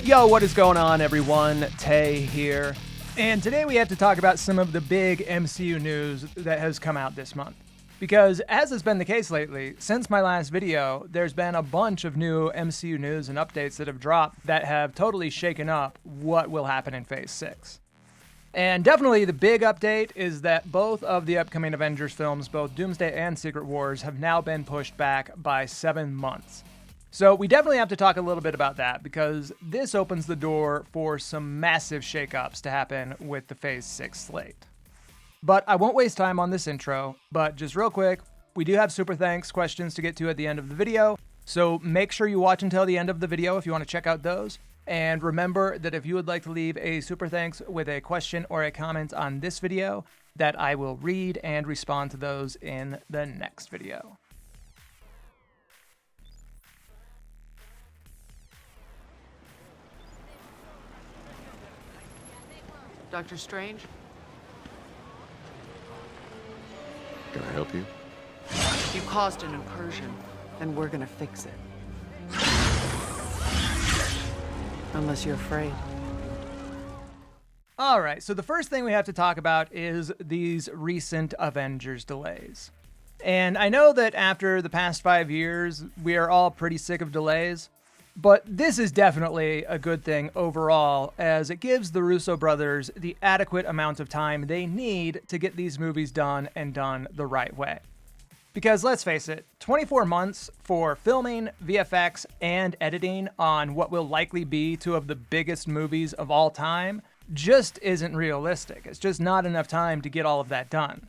Yo, what is going on, everyone? Tay here. And today we have to talk about some of the big MCU news that has come out this month. Because, as has been the case lately, since my last video, there's been a bunch of new MCU news and updates that have dropped that have totally shaken up what will happen in Phase 6. And definitely the big update is that both of the upcoming Avengers films, both Doomsday and Secret Wars, have now been pushed back by 7 months. So we definitely have to talk a little bit about that because this opens the door for some massive shakeups to happen with the Phase 6 slate. But I won't waste time on this intro, but just real quick, we do have super thanks questions to get to at the end of the video, so make sure you watch until the end of the video if you want to check out those. And remember that if you would like to leave a super thanks with a question or a comment on this video, that I will read and respond to those in the next video. Dr. Strange? Can I help you? You caused an incursion, and we're gonna fix it. Unless you're afraid. Alright, so the first thing we have to talk about is these recent Avengers delays. And I know that after the past 5 years, we are all pretty sick of delays. But this is definitely a good thing overall, as it gives the Russo brothers the adequate amount of time they need to get these movies done and done the right way. Because let's face it, 24 months for filming, VFX, and editing on what will likely be two of the biggest movies of all time just isn't realistic. It's just not enough time to get all of that done.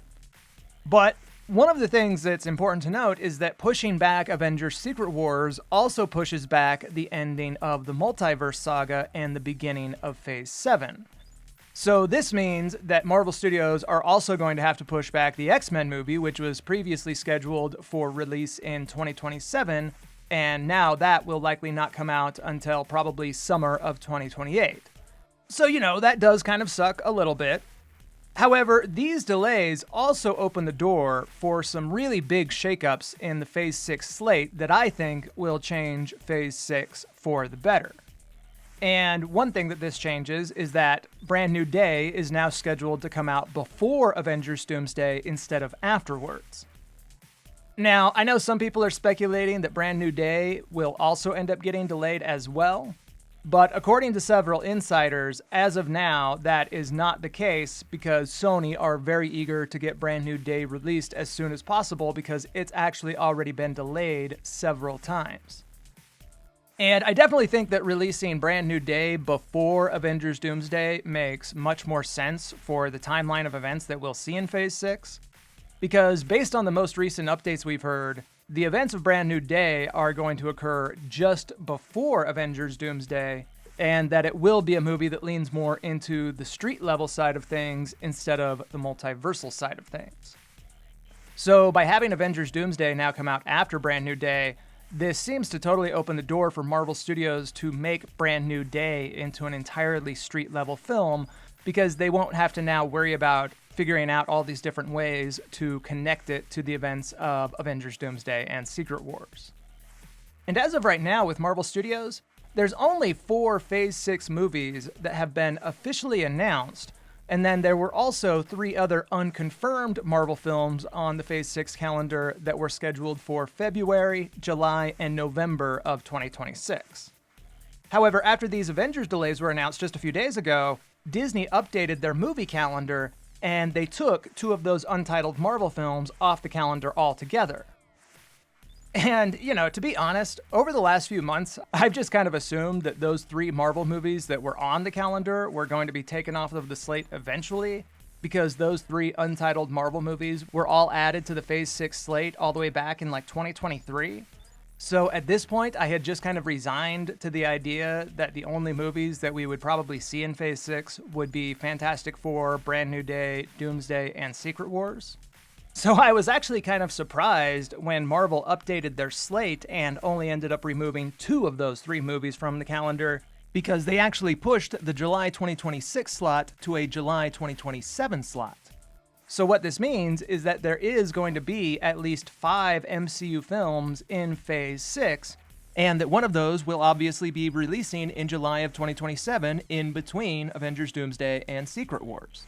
But one of the things that's important to note is that pushing back Avengers Secret Wars also pushes back the ending of the multiverse saga and the beginning of Phase 7. So this means that Marvel Studios are also going to have to push back the X-Men movie, which was previously scheduled for release in 2027, and now that will likely not come out until probably summer of 2028. So, that does kind of suck a little bit. However, these delays also open the door for some really big shakeups in the Phase 6 slate that I think will change Phase 6 for the better. And one thing that this changes is that Brand New Day is now scheduled to come out before Avengers Doomsday instead of afterwards. Now, I know some people are speculating that Brand New Day will also end up getting delayed as well. But according to several insiders, as of now, that is not the case because Sony are very eager to get Brand New Day released as soon as possible because it's actually already been delayed several times. And I definitely think that releasing Brand New Day before Avengers Doomsday makes much more sense for the timeline of events that we'll see in Phase 6. Because based on the most recent updates we've heard, the events of Brand New Day are going to occur just before Avengers Doomsday, and that it will be a movie that leans more into the street-level side of things instead of the multiversal side of things. So by having Avengers Doomsday now come out after Brand New Day, this seems to totally open the door for Marvel Studios to make Brand New Day into an entirely street-level film, because they won't have to now worry about figuring out all these different ways to connect it to the events of Avengers Doomsday and Secret Wars. And as of right now with Marvel Studios, there's only 4 Phase 6 movies that have been officially announced, and then there were also 3 other unconfirmed Marvel films on the Phase 6 calendar that were scheduled for February, July, and November of 2026. However, after these Avengers delays were announced just a few days ago, Disney updated their movie calendar and they took 2 of those untitled Marvel films off the calendar altogether. And, to be honest, over the last few months, I've just kind of assumed that those 3 Marvel movies that were on the calendar were going to be taken off of the slate eventually, because those 3 untitled Marvel movies were all added to the Phase 6 slate all the way back in 2023. So at this point, I had just kind of resigned to the idea that the only movies that we would probably see in Phase 6 would be Fantastic Four, Brand New Day, Doomsday, and Secret Wars. So I was actually kind of surprised when Marvel updated their slate and only ended up removing 2 of those 3 movies from the calendar, because they actually pushed the July 2026 slot to a July 2027 slot. So what this means is that there is going to be at least 5 MCU films in Phase 6, and that one of those will obviously be releasing in July of 2027 in between Avengers Doomsday and Secret Wars.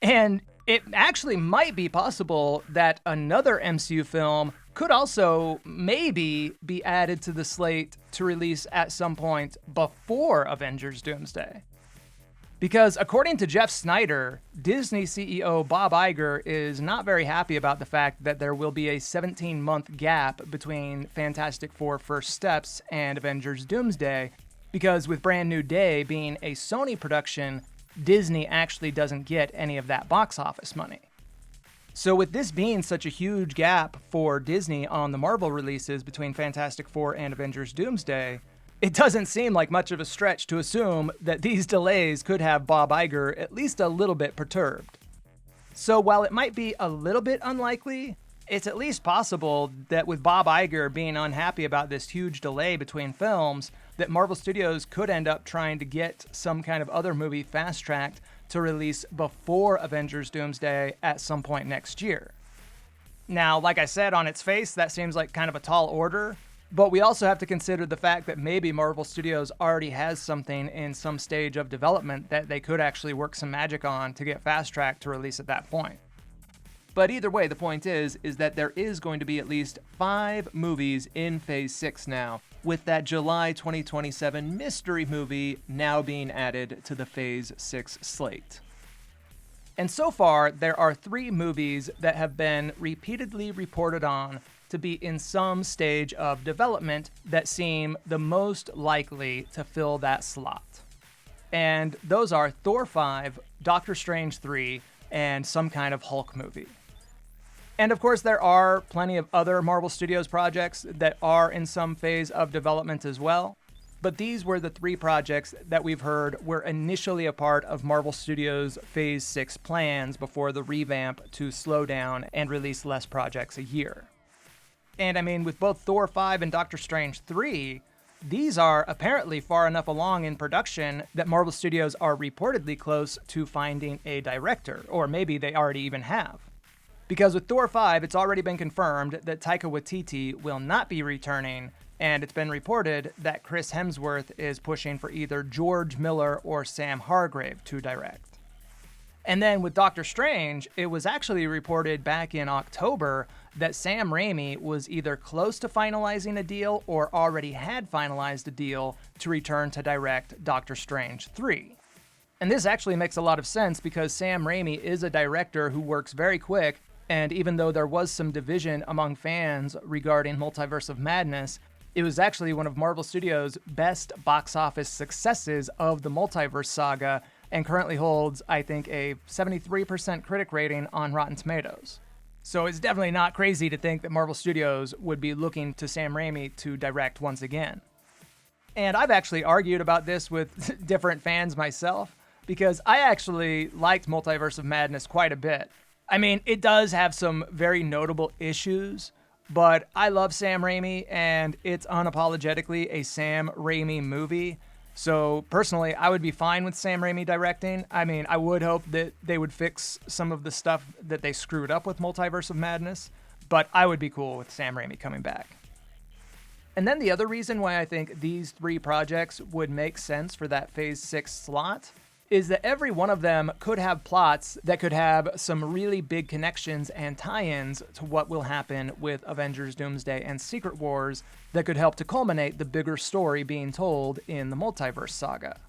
And it actually might be possible that another MCU film could also maybe be added to the slate to release at some point before Avengers Doomsday. Because according to Jeff Snyder, Disney CEO Bob Iger is not very happy about the fact that there will be a 17-month gap between Fantastic Four First Steps and Avengers Doomsday, because with Brand New Day being a Sony production, Disney actually doesn't get any of that box office money. So with this being such a huge gap for Disney on the Marvel releases between Fantastic Four and Avengers Doomsday, it doesn't seem like much of a stretch to assume that these delays could have Bob Iger at least a little bit perturbed. So while it might be a little bit unlikely, it's at least possible that with Bob Iger being unhappy about this huge delay between films, that Marvel Studios could end up trying to get some kind of other movie fast-tracked to release before Avengers Doomsday at some point next year. Now, like I said, on its face, that seems like kind of a tall order, but we also have to consider the fact that maybe Marvel Studios already has something in some stage of development that they could actually work some magic on to get fast-tracked to release at that point. But either way, the point is that there is going to be at least 5 movies in Phase 6 now, with that July 2027 mystery movie now being added to the Phase 6 slate. And so far, there are 3 movies that have been repeatedly reported on to be in some stage of development that seem the most likely to fill that slot. And those are Thor 5, Doctor Strange 3, and some kind of Hulk movie. And of course, there are plenty of other Marvel Studios projects that are in some phase of development as well. But these were the 3 projects that we've heard were initially a part of Marvel Studios' Phase 6 plans before the revamp to slow down and release less projects a year. And I mean, with both Thor 5 and Doctor Strange 3, these are apparently far enough along in production that Marvel Studios are reportedly close to finding a director, or maybe they already even have. Because with Thor 5, it's already been confirmed that Taika Waititi will not be returning, and it's been reported that Chris Hemsworth is pushing for either George Miller or Sam Hargrave to direct. And then with Doctor Strange, it was actually reported back in October that Sam Raimi was either close to finalizing a deal or already had finalized a deal to return to direct Doctor Strange 3. And this actually makes a lot of sense because Sam Raimi is a director who works very quick, and even though there was some division among fans regarding Multiverse of Madness, it was actually one of Marvel Studios' best box office successes of the Multiverse saga, and currently holds, I think, a 73% critic rating on Rotten Tomatoes. So it's definitely not crazy to think that Marvel Studios would be looking to Sam Raimi to direct once again. And I've actually argued about this with different fans myself, because I actually liked Multiverse of Madness quite a bit. I mean, it does have some very notable issues, but I love Sam Raimi, and it's unapologetically a Sam Raimi movie. So personally, I would be fine with Sam Raimi directing. I mean, I would hope that they would fix some of the stuff that they screwed up with Multiverse of Madness, but I would be cool with Sam Raimi coming back. And then the other reason why I think these 3 projects would make sense for that Phase 6 slot is that every one of them could have plots that could have some really big connections and tie-ins to what will happen with Avengers Doomsday and Secret Wars that could help to culminate the bigger story being told in the Multiverse saga.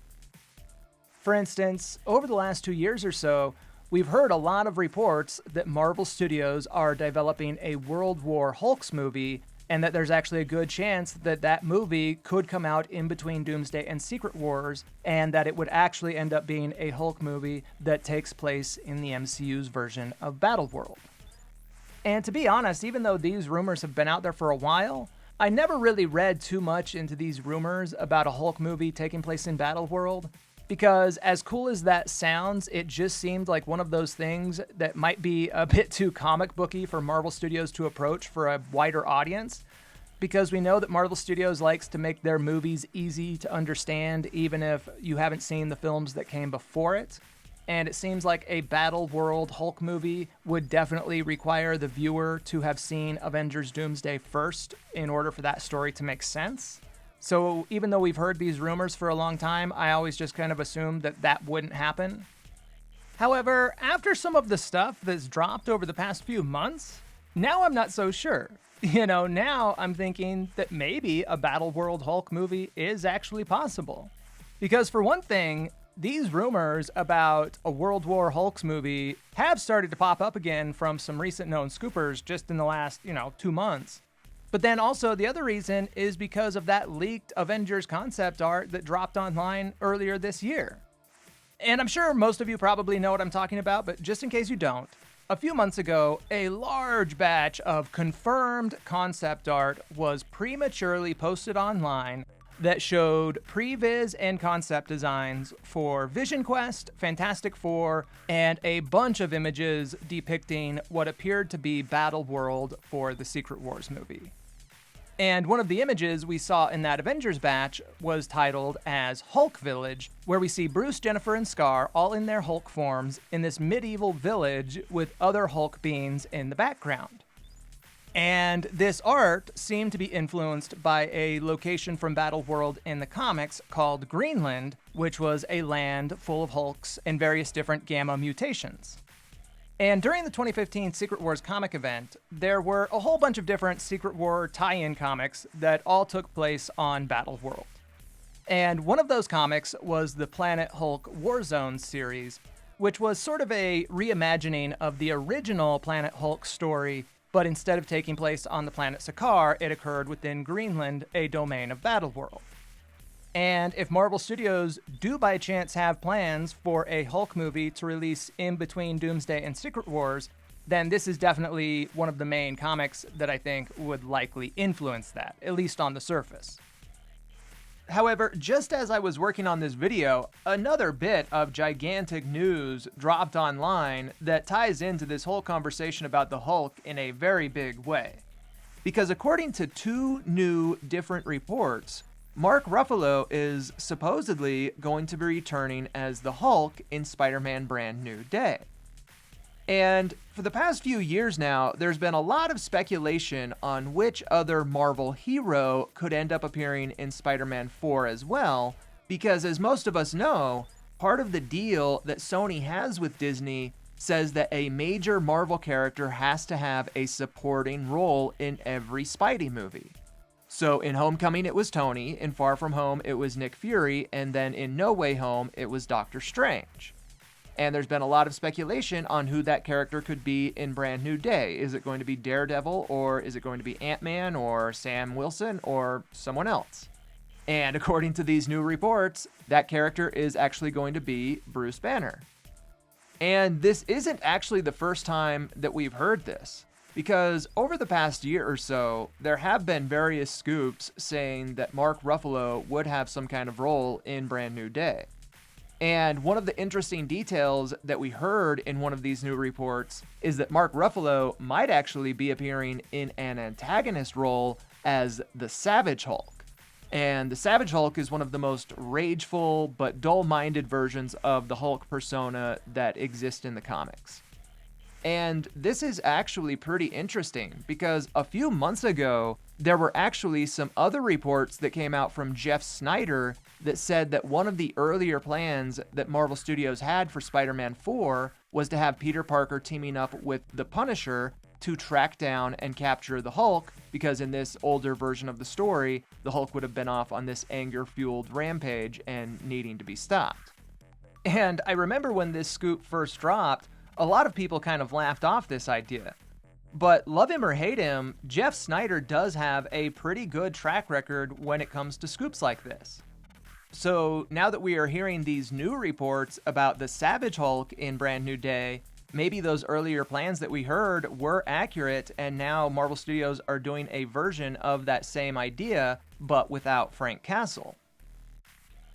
For instance, over the last 2 years or so, we've heard a lot of reports that Marvel Studios are developing a World War Hulks movie, and that there's actually a good chance that that movie could come out in between Doomsday and Secret Wars, and that it would actually end up being a Hulk movie that takes place in the MCU's version of Battleworld. And to be honest, even though these rumors have been out there for a while, I never really read too much into these rumors about a Hulk movie taking place in Battleworld, because as cool as that sounds, it just seemed like one of those things that might be a bit too comic booky for Marvel Studios to approach for a wider audience, because we know that Marvel Studios likes to make their movies easy to understand even if you haven't seen the films that came before it. and it seems like a Battleworld Hulk movie would definitely require the viewer to have seen Avengers Doomsday first in order for that story to make sense. So even though we've heard these rumors for a long time, I always just kind of assumed that that wouldn't happen. However, after some of the stuff that's dropped over the past few months, now I'm not so sure. Now I'm thinking that maybe a Battleworld Hulk movie is actually possible. Because for one thing, these rumors about a World War Hulks movie have started to pop up again from some recent known scoopers just in the last, 2 months. But then also the other reason is because of that leaked Avengers concept art that dropped online earlier this year. And I'm sure most of you probably know what I'm talking about, but just in case you don't, a few months ago, a large batch of confirmed concept art was prematurely posted online that showed previs and concept designs for Vision Quest, Fantastic Four, and a bunch of images depicting what appeared to be Battleworld for the Secret Wars movie. And one of the images we saw in that Avengers batch was titled as Hulk Village, where we see Bruce, Jennifer, and Scar all in their Hulk forms in this medieval village with other Hulk beings in the background. And this art seemed to be influenced by a location from Battleworld in the comics called Greenland, which was a land full of Hulks and various different gamma mutations. And during the 2015 Secret Wars comic event, there were a whole bunch of different Secret War tie-in comics that all took place on Battleworld. And one of those comics was the Planet Hulk Warzone series, which was sort of a reimagining of the original Planet Hulk story, but instead of taking place on the planet Sakaar, it occurred within Greenland, a domain of Battleworld. And if Marvel Studios do by chance have plans for a Hulk movie to release in between Doomsday and Secret Wars, then this is definitely one of the main comics that I think would likely influence that, at least on the surface. However, just as I was working on this video, another bit of gigantic news dropped online that ties into this whole conversation about the Hulk in a very big way. Because according to 2 new different reports, Mark Ruffalo is supposedly going to be returning as the Hulk in Spider-Man Brand New Day. And for the past few years now, there's been a lot of speculation on which other Marvel hero could end up appearing in Spider-Man 4 as well, because as most of us know, part of the deal that Sony has with Disney says that a major Marvel character has to have a supporting role in every Spidey movie. So in Homecoming it was Tony, in Far From Home it was Nick Fury, and then in No Way Home it was Doctor Strange. And there's been a lot of speculation on who that character could be in Brand New Day. Is it going to be Daredevil, or is it going to be Ant-Man, or Sam Wilson, or someone else? And according to these new reports, that character is actually going to be Bruce Banner. And this isn't actually the first time that we've heard this, because over the past year or so, there have been various scoops saying that Mark Ruffalo would have some kind of role in Brand New Day. And one of the interesting details that we heard in one of these new reports is that Mark Ruffalo might actually be appearing in an antagonist role as the Savage Hulk. And the Savage Hulk is one of the most rageful but dull-minded versions of the Hulk persona that exist in the comics. And this is actually pretty interesting because a few months ago, there were actually some other reports that came out from Jeff Snyder that said that one of the earlier plans that Marvel Studios had for Spider-Man 4 was to have Peter Parker teaming up with the Punisher to track down and capture the Hulk, because in this older version of the story, the Hulk would have been off on this anger-fueled rampage and needing to be stopped. And I remember when this scoop first dropped, a lot of people kind of laughed off this idea. But love him or hate him, Jeff Snyder does have a pretty good track record when it comes to scoops like this. So now that we are hearing these new reports about the Savage Hulk in Brand New Day, maybe those earlier plans that we heard were accurate, and now Marvel Studios are doing a version of that same idea, but without Frank Castle.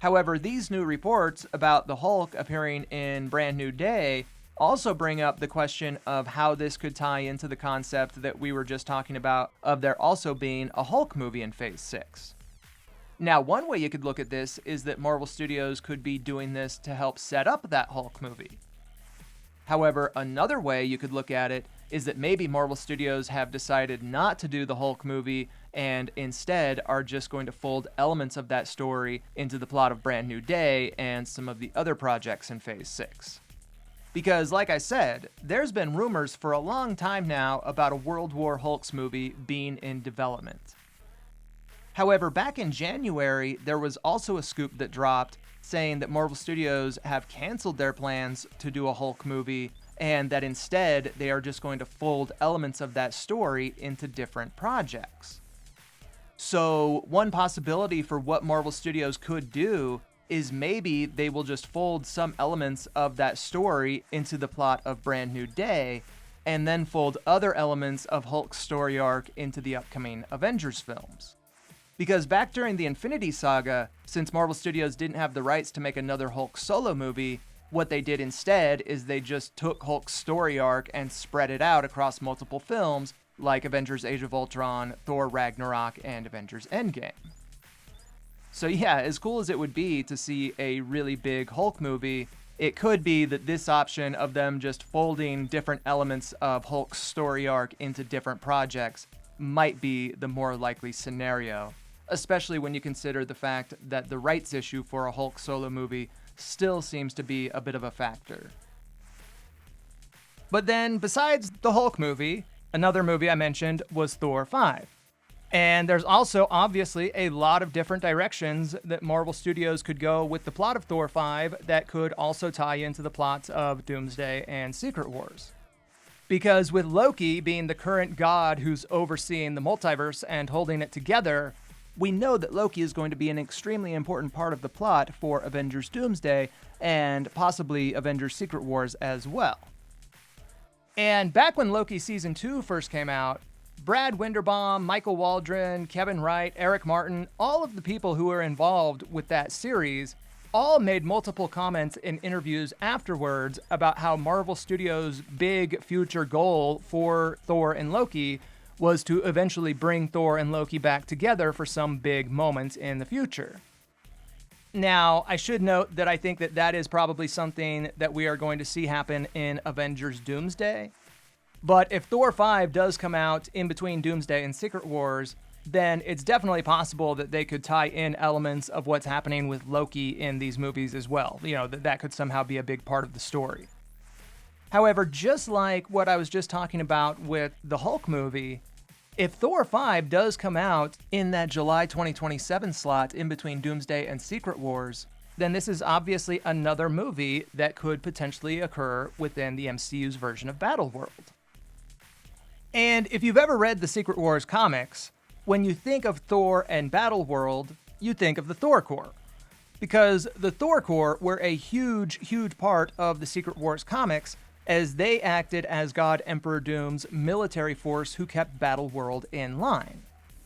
However, these new reports about the Hulk appearing in Brand New Day also bring up the question of how this could tie into the concept that we were just talking about of there also being a Hulk movie in Phase 6. Now, one way you could look at this is that Marvel Studios could be doing this to help set up that Hulk movie. However, another way you could look at it is that maybe Marvel Studios have decided not to do the Hulk movie and instead are just going to fold elements of that story into the plot of Brand New Day and some of the other projects in Phase 6. Because, like I said, there's been rumors for a long time now about a World War Hulks movie being in development. However, back in January, there was also a scoop that dropped saying that Marvel Studios have canceled their plans to do a Hulk movie and that instead they are just going to fold elements of that story into different projects. So, one possibility for what Marvel Studios could do is maybe they will just fold some elements of that story into the plot of Brand New Day, and then fold other elements of Hulk's story arc into the upcoming Avengers films. Because back during the Infinity Saga, since Marvel Studios didn't have the rights to make another Hulk solo movie, what they did instead is they just took Hulk's story arc and spread it out across multiple films, like Avengers Age of Ultron, Thor Ragnarok, and Avengers Endgame. So yeah, as cool as it would be to see a really big Hulk movie, it could be that this option of them just folding different elements of Hulk's story arc into different projects might be the more likely scenario, especially when you consider the fact that the rights issue for a Hulk solo movie still seems to be a bit of a factor. But then, besides the Hulk movie, another movie I mentioned was Thor 5. And there's also obviously a lot of different directions that Marvel Studios could go with the plot of Thor 5 that could also tie into the plots of Doomsday and Secret Wars. Because with Loki being the current god who's overseeing the multiverse and holding it together, we know that Loki is going to be an extremely important part of the plot for Avengers Doomsday and possibly Avengers Secret Wars as well. And back when Loki Season 2 first came out, Brad Winderbaum, Michael Waldron, Kevin Wright, Eric Martin, all of the people who were involved with that series all made multiple comments in interviews afterwards about how Marvel Studios' big future goal for Thor and Loki was to eventually bring Thor and Loki back together for some big moments in the future. Now, I should note that I think that that is probably something that we are going to see happen in Avengers Doomsday. But if Thor 5 does come out in between Doomsday and Secret Wars, then it's definitely possible that they could tie in elements of what's happening with Loki in these movies as well. You know, that could somehow be a big part of the story. However, just like what I was just talking about with the Hulk movie, if Thor 5 does come out in that July 2027 slot in between Doomsday and Secret Wars, then this is obviously another movie that could potentially occur within the MCU's version of Battleworld. And if you've ever read the Secret Wars comics, when you think of Thor and Battleworld, you think of the Thor Corps. Because the Thor Corps were a huge, huge part of the Secret Wars comics, as they acted as God Emperor Doom's military force who kept Battleworld in line.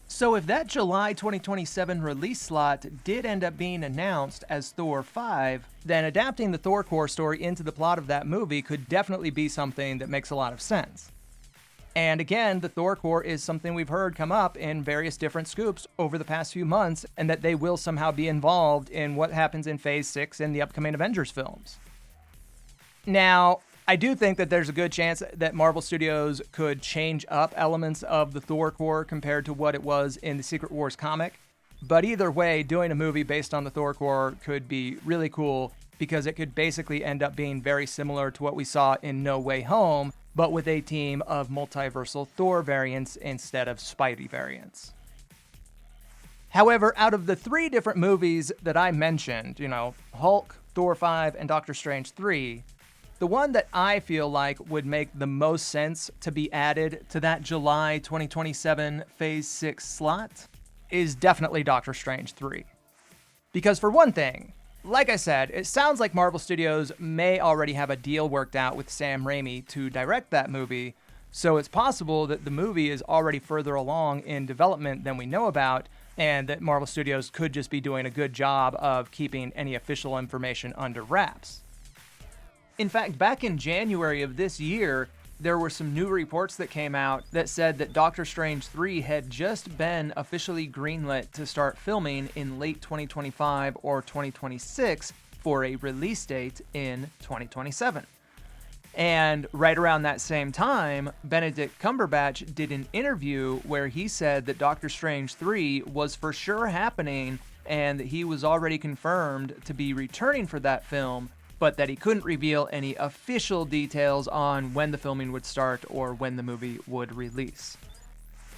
So if that July 2027 release slot did end up being announced as Thor 5, then adapting the Thor Corps story into the plot of that movie could definitely be something that makes a lot of sense. And again, the Thor Corps is something we've heard come up in various different scoops over the past few months, and that they will somehow be involved in what happens in Phase 6 in the upcoming Avengers films. Now, I do think that there's a good chance that Marvel Studios could change up elements of the Thor Corps compared to what it was in the Secret Wars comic. But either way, doing a movie based on the Thor Corps could be really cool because it could basically end up being very similar to what we saw in No Way Home, but with a team of multiversal Thor variants instead of Spidey variants. However, out of the 3 different movies that I mentioned, Hulk, Thor 5, and Doctor Strange 3, the one that I feel like would make the most sense to be added to that July 2027 Phase 6 slot is definitely Doctor Strange 3. Because for one thing, like I said, it sounds like Marvel Studios may already have a deal worked out with Sam Raimi to direct that movie, so it's possible that the movie is already further along in development than we know about, and that Marvel Studios could just be doing a good job of keeping any official information under wraps. In fact, back in January of this year, there were some new reports that came out that said that Doctor Strange 3 had just been officially greenlit to start filming in late 2025 or 2026 for a release date in 2027. And right around that same time, Benedict Cumberbatch did an interview where he said that Doctor Strange 3 was for sure happening and that he was already confirmed to be returning for that film, but that he couldn't reveal any official details on when the filming would start or when the movie would release.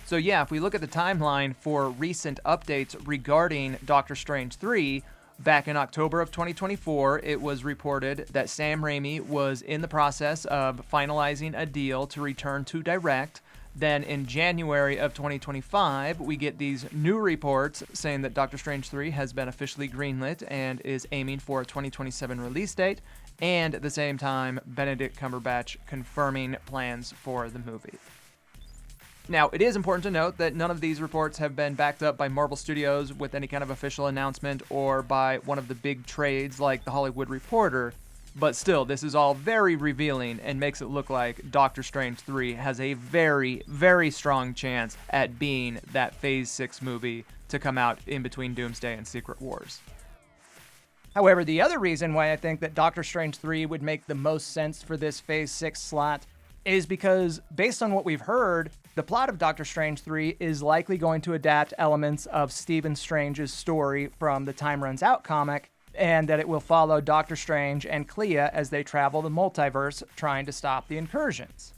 So yeah, if we look at the timeline for recent updates regarding Doctor Strange 3, back in October of 2024, it was reported that Sam Raimi was in the process of finalizing a deal to return to direct. Then in January of 2025, we get these new reports saying that Doctor Strange 3 has been officially greenlit and is aiming for a 2027 release date. And at the same time, Benedict Cumberbatch confirming plans for the movie. Now, it is important to note that none of these reports have been backed up by Marvel Studios with any kind of official announcement or by one of the big trades like The Hollywood Reporter, but still, this is all very revealing and makes it look like Doctor Strange 3 has a very, very strong chance at being that Phase 6 movie to come out in between Doomsday and Secret Wars. However, the other reason why I think that Doctor Strange 3 would make the most sense for this Phase 6 slot is because, based on what we've heard, the plot of Doctor Strange 3 is likely going to adapt elements of Stephen Strange's story from the Time Runs Out comic, and that it will follow Doctor Strange and Clea as they travel the multiverse trying to stop the incursions.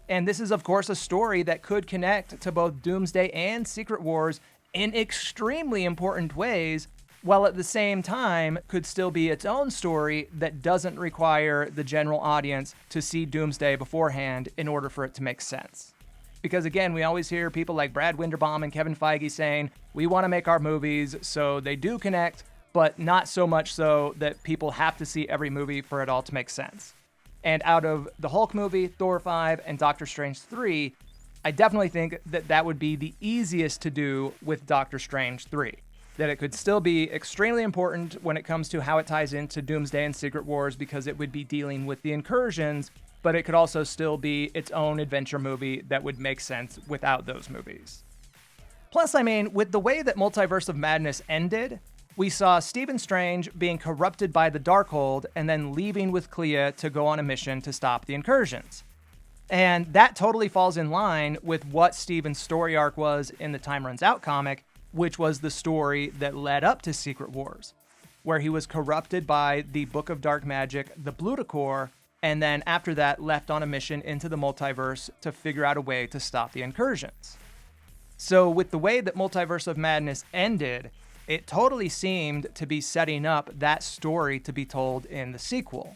And this is, of course, a story that could connect to both Doomsday and Secret Wars in extremely important ways, while at the same time could still be its own story that doesn't require the general audience to see Doomsday beforehand in order for it to make sense. Because again, we always hear people like Brad Winderbaum and Kevin Feige saying, we want to make our movies so they do connect, but not so much so that people have to see every movie for it all to make sense. And out of the Hulk movie, Thor 5, and Doctor Strange 3, I definitely think that that would be the easiest to do with Doctor Strange 3. That it could still be extremely important when it comes to how it ties into Doomsday and Secret Wars because it would be dealing with the incursions, but it could also still be its own adventure movie that would make sense without those movies. Plus, I mean, with the way that Multiverse of Madness ended, we saw Stephen Strange being corrupted by the Darkhold and then leaving with Clea to go on a mission to stop the incursions. And that totally falls in line with what Stephen's story arc was in the Time Runs Out comic, which was the story that led up to Secret Wars, where he was corrupted by the Book of Dark Magic, the Bluticore, and then after that left on a mission into the multiverse to figure out a way to stop the incursions. So with the way that Multiverse of Madness ended, it totally seemed to be setting up that story to be told in the sequel.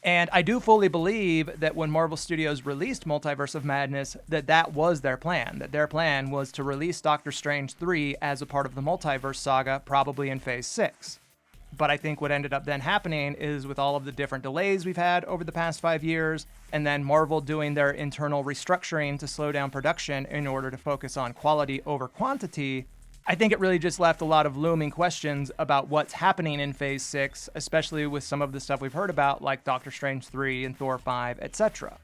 And I do fully believe that when Marvel Studios released Multiverse of Madness, that was their plan. That their plan was to release Doctor Strange 3 as a part of the Multiverse saga, probably in Phase 6. But I think what ended up then happening is with all of the different delays we've had over the past 5 years, and then Marvel doing their internal restructuring to slow down production in order to focus on quality over quantity, I think it really just left a lot of looming questions about what's happening in Phase 6, especially with some of the stuff we've heard about, like Doctor Strange 3 and Thor 5, etc.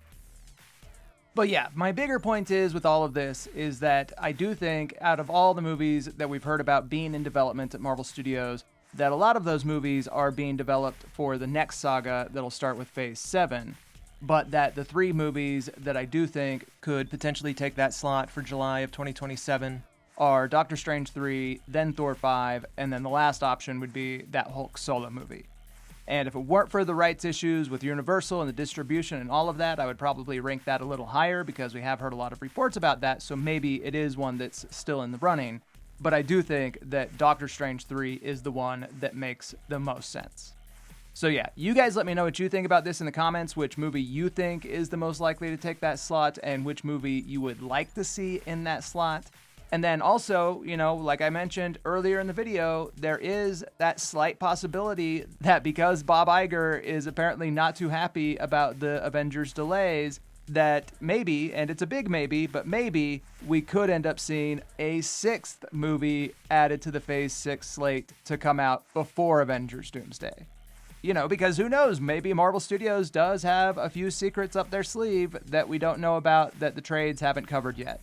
But yeah, my bigger point is with all of this is that I do think out of all the movies that we've heard about being in development at Marvel Studios, that a lot of those movies are being developed for the next saga that'll start with Phase 7, but that the 3 movies that I do think could potentially take that slot for July of 2027 are Doctor Strange 3, then Thor 5, and then the last option would be that Hulk solo movie. And if it weren't for the rights issues with Universal and the distribution and all of that, I would probably rank that a little higher because we have heard a lot of reports about that, so maybe it is one that's still in the running. But I do think that Doctor Strange 3 is the one that makes the most sense. So yeah, you guys let me know what you think about this in the comments, which movie you think is the most likely to take that slot, and which movie you would like to see in that slot. And then also, like I mentioned earlier in the video, there is that slight possibility that because Bob Iger is apparently not too happy about the Avengers delays, that maybe, and it's a big maybe, but maybe we could end up seeing a 6th movie added to the Phase 6 slate to come out before Avengers Doomsday. because who knows, maybe Marvel Studios does have a few secrets up their sleeve that we don't know about that the trades haven't covered yet.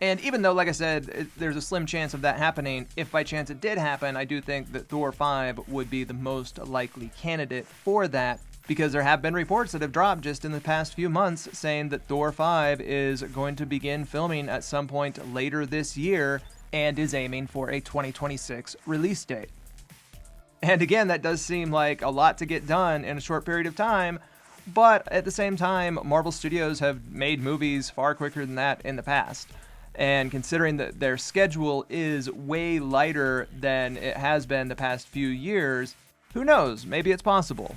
And even though, like I said, there's a slim chance of that happening, if by chance it did happen, I do think that Thor 5 would be the most likely candidate for that, because there have been reports that have dropped just in the past few months saying that Thor 5 is going to begin filming at some point later this year and is aiming for a 2026 release date. And again, that does seem like a lot to get done in a short period of time, but at the same time, Marvel Studios have made movies far quicker than that in the past. And considering that their schedule is way lighter than it has been the past few years, who knows? Maybe it's possible.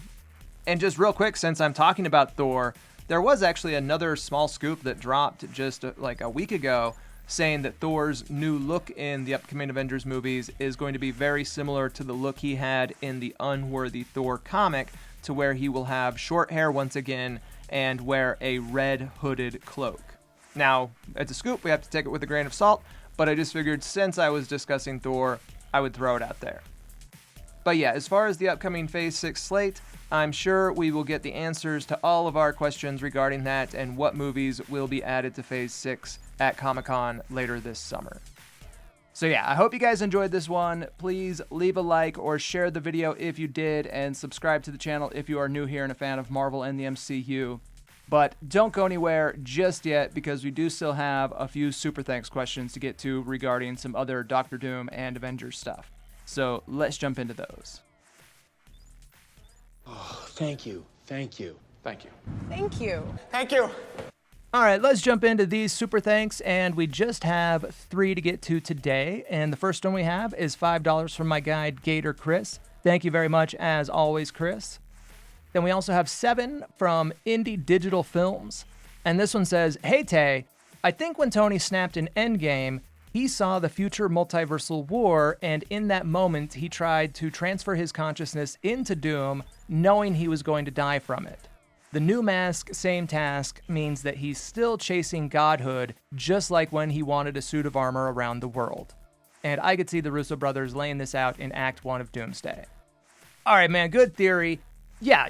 And just real quick, since I'm talking about Thor, there was actually another small scoop that dropped just like a week ago saying that Thor's new look in the upcoming Avengers movies is going to be very similar to the look he had in the Unworthy Thor comic, to where he will have short hair once again and wear a red hooded cloak. Now, it's a scoop, we have to take it with a grain of salt, but I just figured since I was discussing Thor, I would throw it out there. But yeah, as far as the upcoming Phase 6 slate, I'm sure we will get the answers to all of our questions regarding that and what movies will be added to Phase 6 at Comic-Con later this summer. So yeah, I hope you guys enjoyed this one. Please leave a like or share the video if you did, and subscribe to the channel if you are new here and a fan of Marvel and the MCU. But don't go anywhere just yet, because we do still have a few super thanks questions to get to regarding some other Doctor Doom and Avengers stuff. So let's jump into those. Oh, thank you. Thank you. Thank you. Thank you. Thank you. All right, let's jump into these super thanks, and we just have 3 to get to today. And the first one we have is $5 from my guide, Gator Chris. Thank you very much, as always, Chris. Then we also have 7 from Indie Digital Films. And this one says, "Hey Tay, I think when Tony snapped in Endgame, he saw the future multiversal war, and in that moment, he tried to transfer his consciousness into Doom, knowing he was going to die from it. The new mask, same task, means that he's still chasing godhood, just like when he wanted a suit of armor around the world." And I could see the Russo brothers laying this out in Act 1 of Doomsday. All right, man, good theory. Yeah,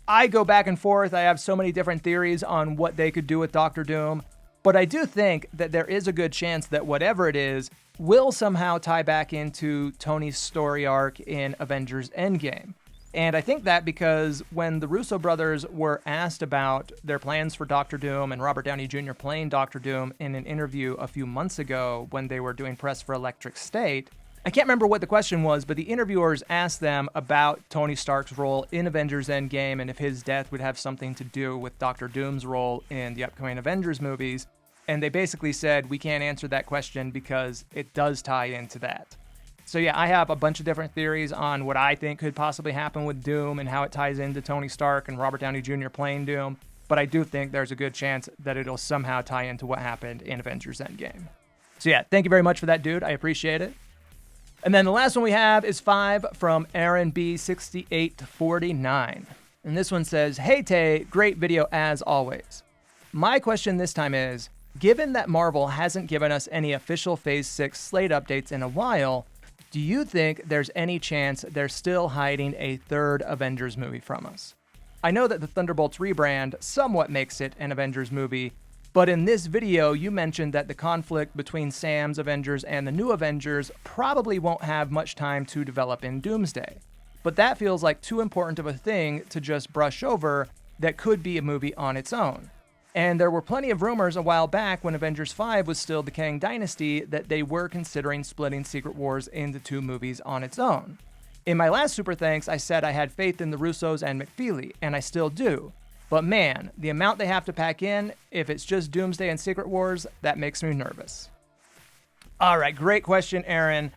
I go back and forth. I have so many different theories on what they could do with Doctor Doom, but I do think that there is a good chance that whatever it is will somehow tie back into Tony's story arc in Avengers Endgame. And I think that because when the Russo brothers were asked about their plans for Doctor Doom and Robert Downey Jr. playing Doctor Doom in an interview a few months ago when they were doing press for Electric State, I can't remember what the question was, but the interviewers asked them about Tony Stark's role in Avengers Endgame and if his death would have something to do with Doctor Doom's role in the upcoming Avengers movies. And they basically said, we can't answer that question because it does tie into that. So yeah, I have a bunch of different theories on what I think could possibly happen with Doom and how it ties into Tony Stark and Robert Downey Jr. playing Doom. But I do think there's a good chance that it'll somehow tie into what happened in Avengers Endgame. So yeah, thank you very much for that, dude. I appreciate it. And then the last one we have is 5 from Aaron B6849. And this one says, "Hey Tay, great video as always. My question this time is, given that Marvel hasn't given us any official Phase 6 slate updates in a while, do you think there's any chance they're still hiding a third Avengers movie from us? I know that the Thunderbolts rebrand somewhat makes it an Avengers movie, but in this video, you mentioned that the conflict between Sam's Avengers and the new Avengers probably won't have much time to develop in Doomsday. But that feels like too important of a thing to just brush over that could be a movie on its own. And there were plenty of rumors a while back when Avengers 5 was still the Kang Dynasty that they were considering splitting Secret Wars into 2 movies on its own. In my last Super Thanks, I said I had faith in the Russos and McFeely, and I still do. But man, the amount they have to pack in, if it's just Doomsday and Secret Wars, that makes me nervous. All right, great question, Aaron.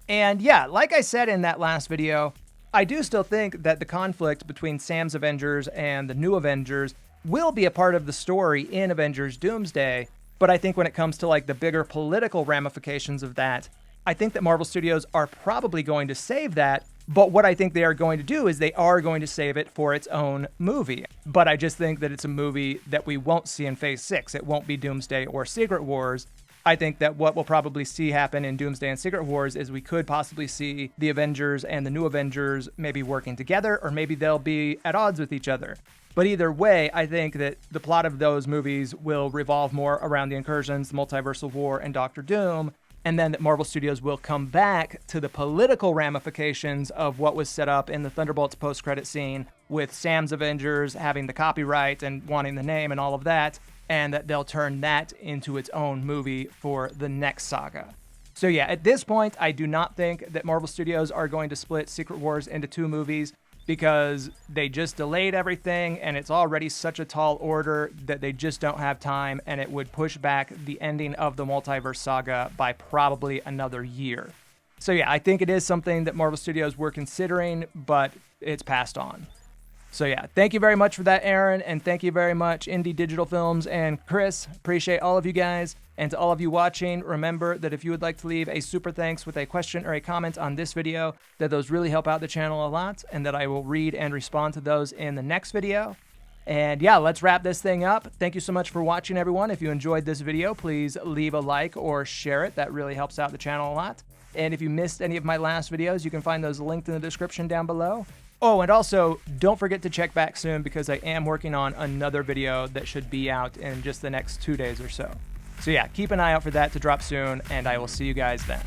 And yeah, like I said in that last video, I do still think that the conflict between Sam's Avengers and the new Avengers will be a part of the story in Avengers Doomsday, but I think when it comes to like the bigger political ramifications of that, I think that Marvel Studios are probably going to save that, but what I think they are going to do is they are going to save it for its own movie. But I just think that it's a movie that we won't see in Phase 6. It won't be Doomsday or Secret Wars. I think that what we'll probably see happen in Doomsday and Secret Wars is we could possibly see the Avengers and the new Avengers maybe working together, or maybe they'll be at odds with each other. But either way, I think that the plot of those movies will revolve more around the Incursions, the Multiversal War, and Doctor Doom, and then that Marvel Studios will come back to the political ramifications of what was set up in the Thunderbolts post-credit scene with Sam's Avengers having the copyright and wanting the name and all of that, and that they'll turn that into its own movie for the next saga. So yeah, at this point, I do not think that Marvel Studios are going to split Secret Wars into 2 movies, because they just delayed everything and it's already such a tall order that they just don't have time, and it would push back the ending of the multiverse saga by probably another year. So yeah, I think it is something that Marvel Studios were considering, but it's passed on. So yeah, thank you very much for that, Aaron, and thank you very much, Indie Digital Films and Chris. Appreciate all of you guys. And to all of you watching, remember that if you would like to leave a super thanks with a question or a comment on this video, that those really help out the channel a lot, and that I will read and respond to those in the next video. And yeah, let's wrap this thing up. Thank you so much for watching, everyone. If you enjoyed this video, please leave a like or share it. That really helps out the channel a lot. And if you missed any of my last videos, you can find those linked in the description down below. Oh, and also, don't forget to check back soon, because I am working on another video that should be out in just the next 2 days or so. So yeah, keep an eye out for that to drop soon, and I will see you guys then.